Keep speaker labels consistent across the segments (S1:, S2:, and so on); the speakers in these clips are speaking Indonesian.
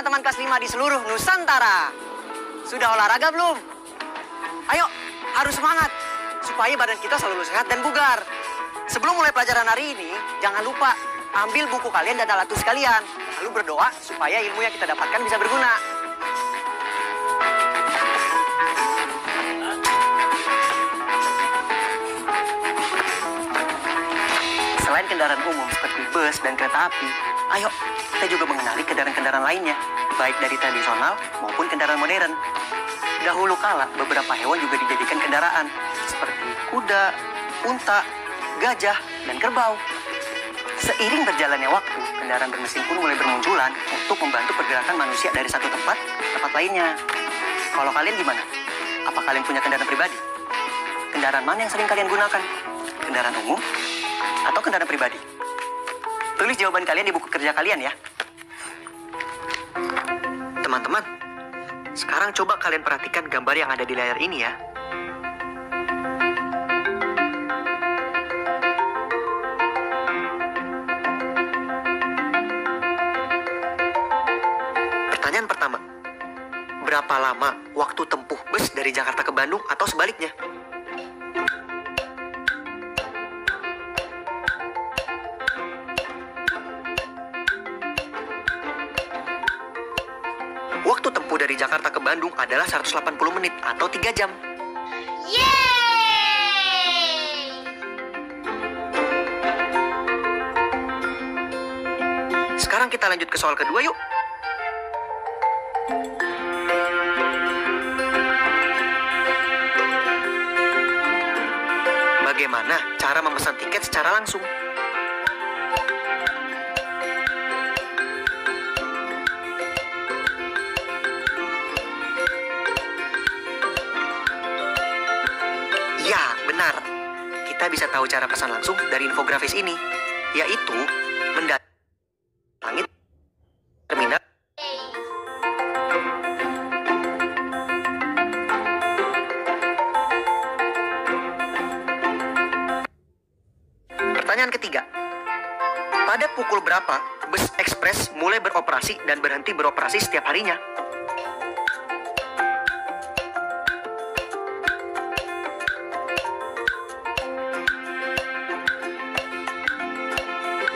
S1: teman-teman kelas 5 di seluruh Nusantara. Sudah olahraga belum? Ayo, harus semangat supaya badan kita selalu sehat dan bugar. Sebelum mulai pelajaran hari ini, jangan lupa ambil buku kalian dan alat tulis kalian. Lalu berdoa supaya ilmu yang kita dapatkan bisa berguna. Selain kendaraan umum seperti bus dan kereta api, ayo kita juga mengenali kendaraan-kendaraan lainnya, baik dari tradisional maupun kendaraan modern. Dahulu kala, beberapa hewan juga dijadikan kendaraan, seperti kuda, unta, gajah, dan kerbau. Seiring berjalannya waktu, kendaraan bermesin pun mulai bermunculan untuk membantu pergerakan manusia dari satu tempat ke tempat lainnya. Kalau kalian gimana? Apa kalian punya kendaraan pribadi? Kendaraan mana yang sering kalian gunakan? Kendaraan umum atau kendaraan pribadi? Tulis jawaban kalian di buku kerja kalian ya. Teman-teman, sekarang coba kalian perhatikan gambar yang ada di layar ini ya. Pertanyaan pertama, berapa lama waktu tempuh bus dari Jakarta ke Bandung atau sebaliknya? Waktu tempuh dari Jakarta ke Bandung adalah 180 menit atau 3 jam.
S2: Yeay!
S1: Sekarang kita lanjut ke soal kedua yuk. Bagaimana cara memesan tiket secara langsung? Ya, benar. Kita bisa tahu cara pesan langsung dari infografis ini, yaitu mendatangi langit terminal. Pertanyaan ketiga. Pada pukul berapa bus ekspres mulai beroperasi dan berhenti beroperasi setiap harinya?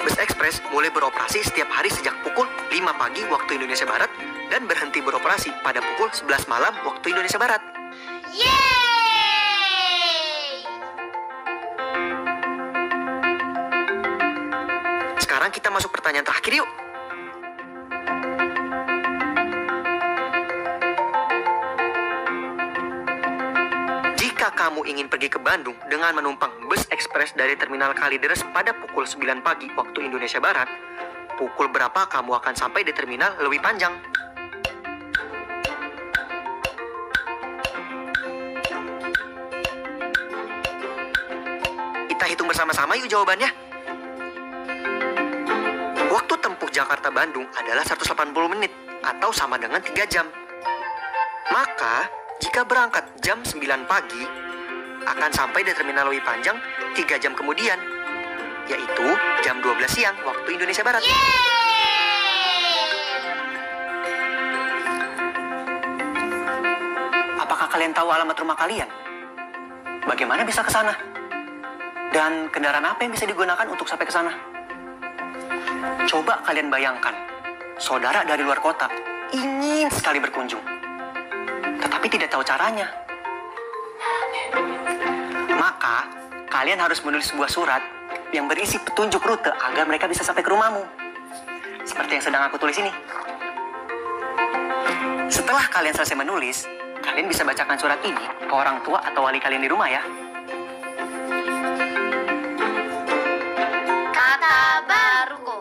S1: Bus ekspres mulai beroperasi setiap hari sejak pukul 5 pagi waktu Indonesia Barat dan berhenti beroperasi pada pukul 11 malam waktu Indonesia Barat.
S2: Yeay!
S1: Sekarang kita masuk pertanyaan terakhir yuk. Jika kamu ingin pergi ke Bandung dengan menumpang bus ekspres dari Terminal Kalideres pada pukul 9 pagi waktu Indonesia Barat, pukul berapa kamu akan sampai di Terminal Lewi Panjang? Kita hitung bersama-sama yuk jawabannya. Waktu tempuh Jakarta-Bandung adalah 180 menit atau sama dengan 3 jam. Maka, jika berangkat jam 9 pagi, akan sampai di Terminal Lewi Panjang 3 jam kemudian, yaitu jam 12 siang waktu Indonesia Barat. Apakah kalian tahu alamat rumah kalian? Bagaimana bisa ke sana? Dan kendaraan apa yang bisa digunakan untuk sampai ke sana? Coba kalian bayangkan, saudara dari luar kota ingin sekali berkunjung, tetapi tidak tahu caranya. Maka, kalian harus menulis sebuah surat yang berisi petunjuk rute agar mereka bisa sampai ke rumahmu. Seperti yang sedang aku tulis ini. Setelah kalian selesai menulis, kalian bisa bacakan surat ini ke orang tua atau wali kalian di rumah ya.
S2: Kata baruku.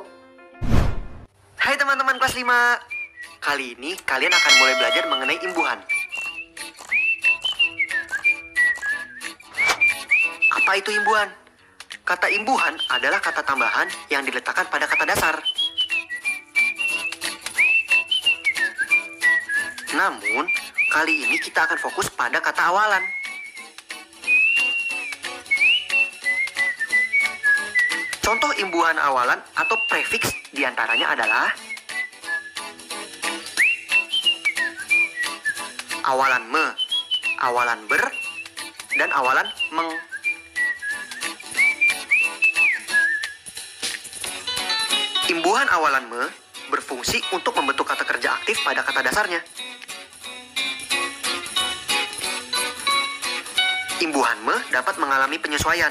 S1: Hai teman-teman kelas 5. Kali ini kalian akan mulai belajar mengenai imbuhan. Apa itu imbuhan? Kata imbuhan adalah kata tambahan yang diletakkan pada kata dasar. Namun, kali ini kita akan fokus pada kata awalan. Contoh imbuhan awalan atau prefiks diantaranya adalah awalan me, awalan ber, dan awalan meng. Imbuhan awalan me berfungsi untuk membentuk kata kerja aktif pada kata dasarnya. Imbuhan me dapat mengalami penyesuaian.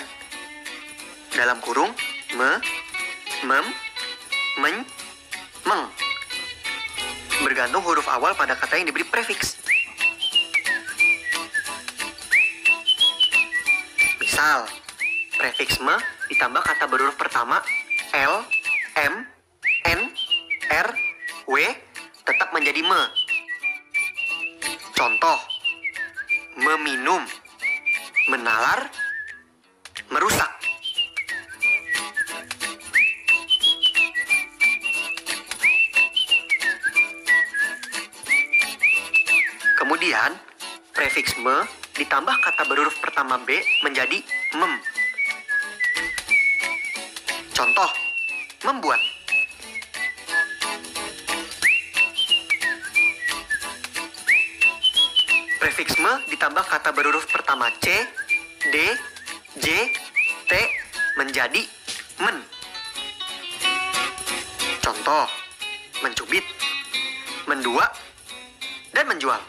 S1: Dalam kurung, me, mem, men, meng. Bergantung huruf awal pada kata yang diberi prefiks. Misal, prefiks me ditambah kata berhuruf pertama L, M, N, R, W tetap menjadi me. Contoh, meminum, menalar, merusak. Kemudian, prefiks me ditambah kata berhuruf pertama B menjadi mem. Contoh, membuat. Prefiks me ditambah kata berhuruf pertama C, D, J, T menjadi men. Contoh, mencubit, mendua, dan menjual.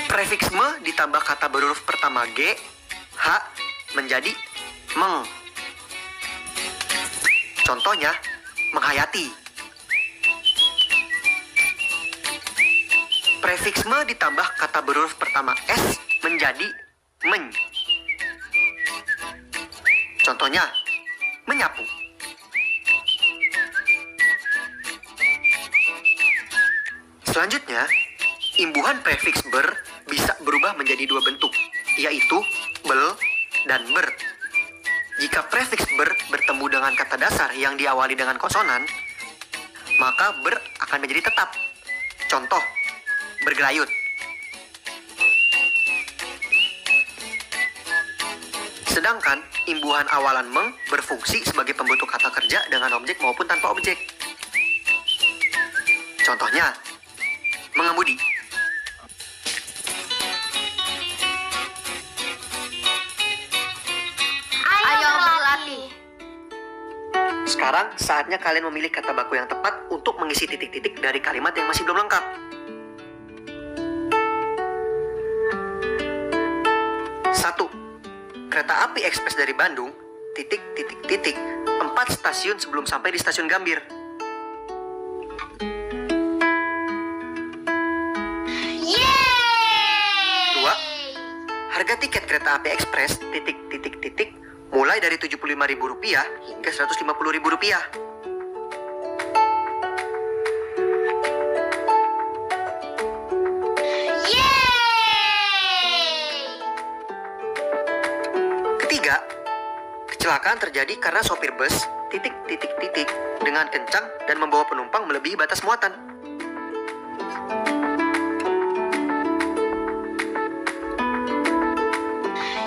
S1: Prefiks me ditambah kata berhuruf pertama G, H menjadi meng. Contohnya, menghayati. Prefiks me ditambah kata berhuruf pertama S menjadi men. Contohnya, menyapu. Selanjutnya, imbuhan prefiks ber bisa berubah menjadi dua bentuk, yaitu bel dan ber. Jika prefiks ber bertemu dengan kata dasar yang diawali dengan konsonan, maka ber akan menjadi tetap. Contoh, bergelayut. Sedangkan imbuhan awalan meng berfungsi sebagai pembentuk kata kerja dengan objek maupun tanpa objek. Contohnya, mengemudi.
S2: Ayo berlatih.
S1: Sekarang saatnya kalian memilih kata baku yang tepat untuk mengisi titik-titik dari kalimat yang masih belum lengkap. 1. Kereta api ekspres dari Bandung, titik, 4 stasiun sebelum sampai di stasiun Gambir.
S2: Yeay!
S1: 2. Harga tiket kereta api ekspres, titik, mulai dari Rp75.000 hingga Rp150.000. 3. Kecelakaan terjadi karena sopir bus, titik, dengan kencang dan membawa penumpang melebihi batas muatan.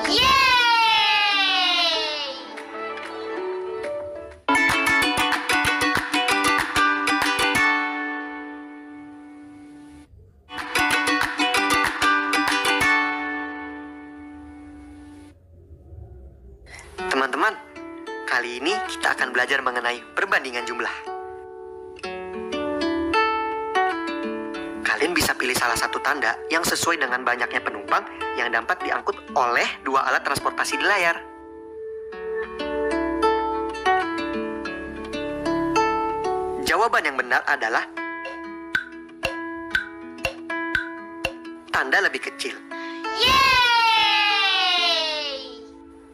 S1: 4. Teman-teman, kali ini kita akan belajar mengenai perbandingan jumlah. Kalian bisa pilih salah satu tanda yang sesuai dengan banyaknya penumpang yang dapat diangkut oleh dua alat transportasi di layar. Jawaban yang benar adalah tanda lebih kecil.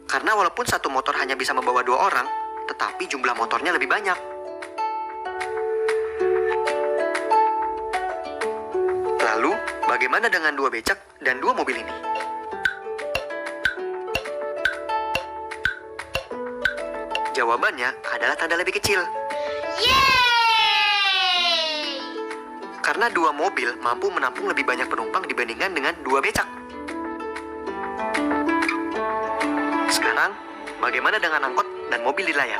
S1: Karena walaupun satu motor hanya bisa membawa 2 orang, tetapi jumlah motornya lebih banyak. Lalu, bagaimana dengan 2 becak dan 2 mobil ini? Jawabannya adalah tanda lebih kecil. Karena 2 mobil mampu menampung lebih banyak penumpang dibandingkan dengan 2 becak. Sekarang, bagaimana dengan angkot dan mobil di layar?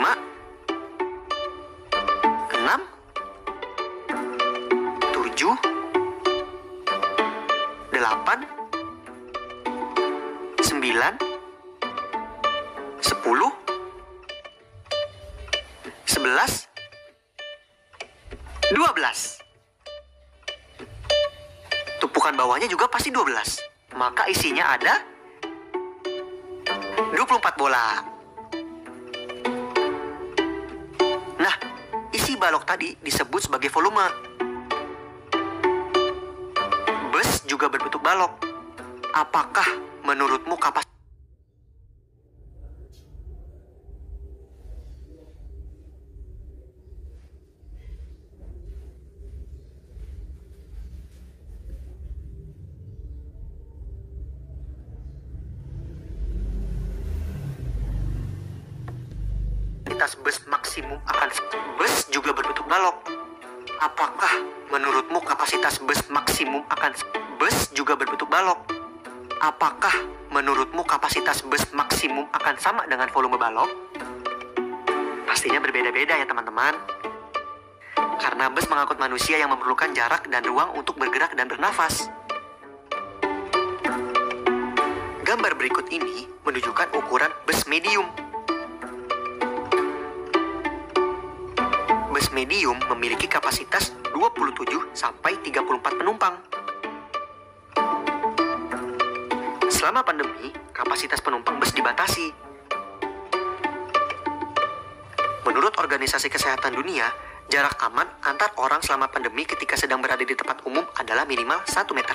S1: 5, 6, 7, 8, 9, 10, 11, 12. Tumpukan bawahnya juga pasti 12. Maka isinya ada 24 bola. Nah, isi balok tadi disebut sebagai volume. Bus juga berbentuk balok. Apakah menurutmu kapasitas bus maksimum akan bus juga berbentuk balok? Apakah menurutmu kapasitas bus maksimum akan bus juga berbentuk balok? Apakah menurutmu kapasitas bus maksimum akan sama dengan volume balok? Pastinya berbeda-beda ya teman-teman. Karena bus mengangkut manusia yang memerlukan jarak dan ruang untuk bergerak dan bernafas. Gambar berikut ini menunjukkan ukuran bus medium. Bus medium memiliki kapasitas 27 sampai 34 penumpang. Selama pandemi, kapasitas penumpang bus dibatasi. Menurut Organisasi Kesehatan Dunia, jarak aman antar orang selama pandemi ketika sedang berada di tempat umum adalah minimal 1 meter.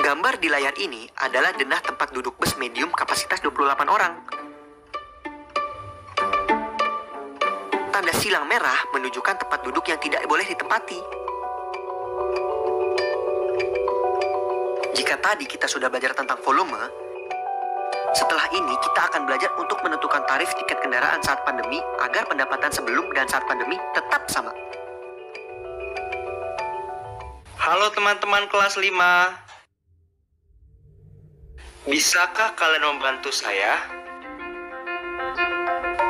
S1: Gambar di layar ini adalah denah tempat duduk bus medium kapasitas 28 orang. Tanda silang merah menunjukkan tempat duduk yang tidak boleh ditempati. Jika tadi kita sudah belajar tentang volume, setelah ini kita akan belajar untuk menentukan tarif tiket kendaraan saat pandemi agar pendapatan sebelum dan saat pandemi tetap sama.
S3: Halo teman-teman kelas 5. Bisakah kalian membantu saya?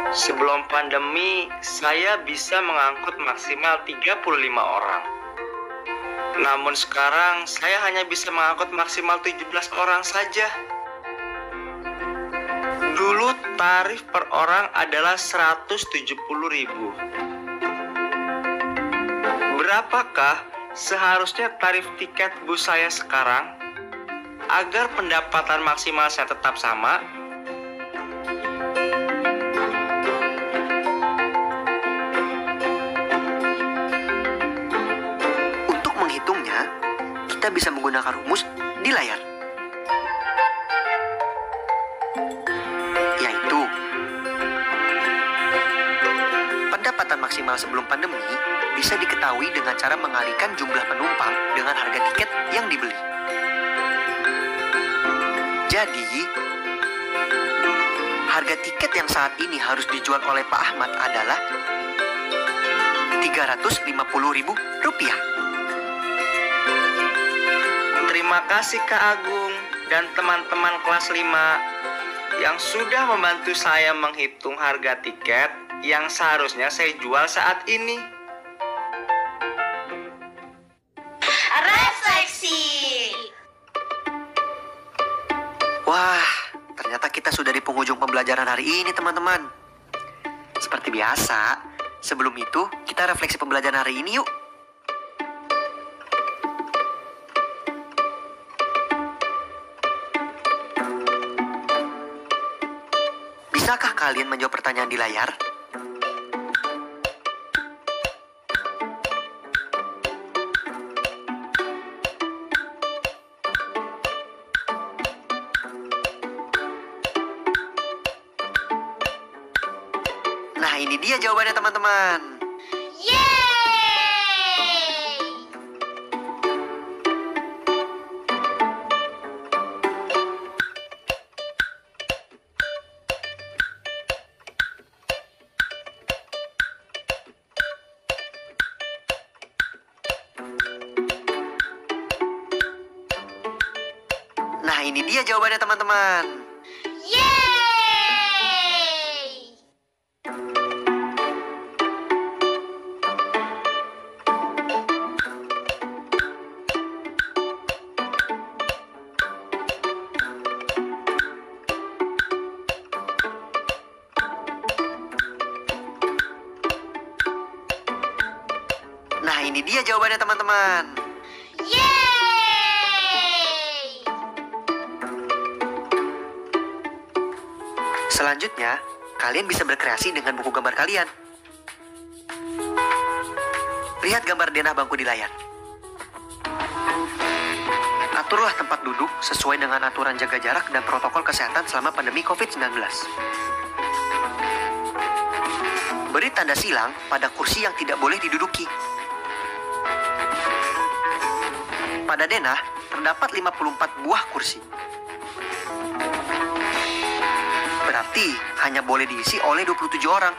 S3: Sebelum pandemi, saya bisa mengangkut maksimal 35 orang. Namun sekarang, saya hanya bisa mengangkut maksimal 17 orang saja. Dulu tarif per orang adalah 170.000. Berapakah seharusnya tarif tiket bus saya sekarang agar pendapatan maksimal saya tetap sama?
S1: Untuk menghitungnya, kita bisa menggunakan rumus di layar. Yaitu, pendapatan maksimal sebelum pandemi bisa diketahui dengan cara mengalihkan jumlah penumpang dengan harga tiket yang dibeli. Jadi, harga tiket yang saat ini harus dijual oleh Pak Ahmad adalah Rp350.000.
S3: Terima kasih Kak Agung dan teman-teman kelas 5 yang sudah membantu saya menghitung harga tiket yang seharusnya saya jual saat ini.
S2: Refleksi.
S1: Wah, ternyata kita sudah di penghujung pembelajaran hari ini, teman-teman. Seperti biasa, sebelum itu kita refleksi pembelajaran hari ini yuk. Bisakah kalian menjawab pertanyaan di layar? Nah, ini dia jawabannya, teman-teman.
S2: Yeay!
S1: Nah, ini dia jawabannya, teman-teman.
S2: Yeay!
S1: Nah, ini dia jawabannya, teman-teman.
S2: Yeay!
S1: Selanjutnya, kalian bisa berkreasi dengan buku gambar kalian. Lihat gambar denah bangku di layar. Aturlah tempat duduk sesuai dengan aturan jaga jarak dan protokol kesehatan selama pandemi COVID-19. Beri tanda silang pada kursi yang tidak boleh diduduki. Pada denah, terdapat 54 buah kursi. Berarti hanya boleh diisi oleh 27 orang.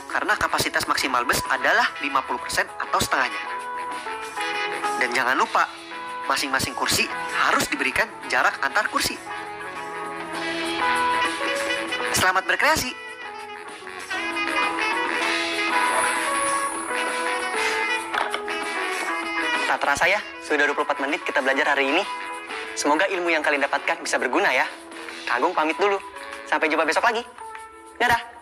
S1: Karena kapasitas maksimal bus adalah 50% atau setengahnya. Dan jangan lupa, masing-masing kursi harus diberikan jarak antar kursi. Selamat berkreasi. Tak terasa ya, sudah 24 menit kita belajar hari ini. Semoga ilmu yang kalian dapatkan bisa berguna ya. Kak Agung pamit dulu. Sampai jumpa besok lagi. Dadah.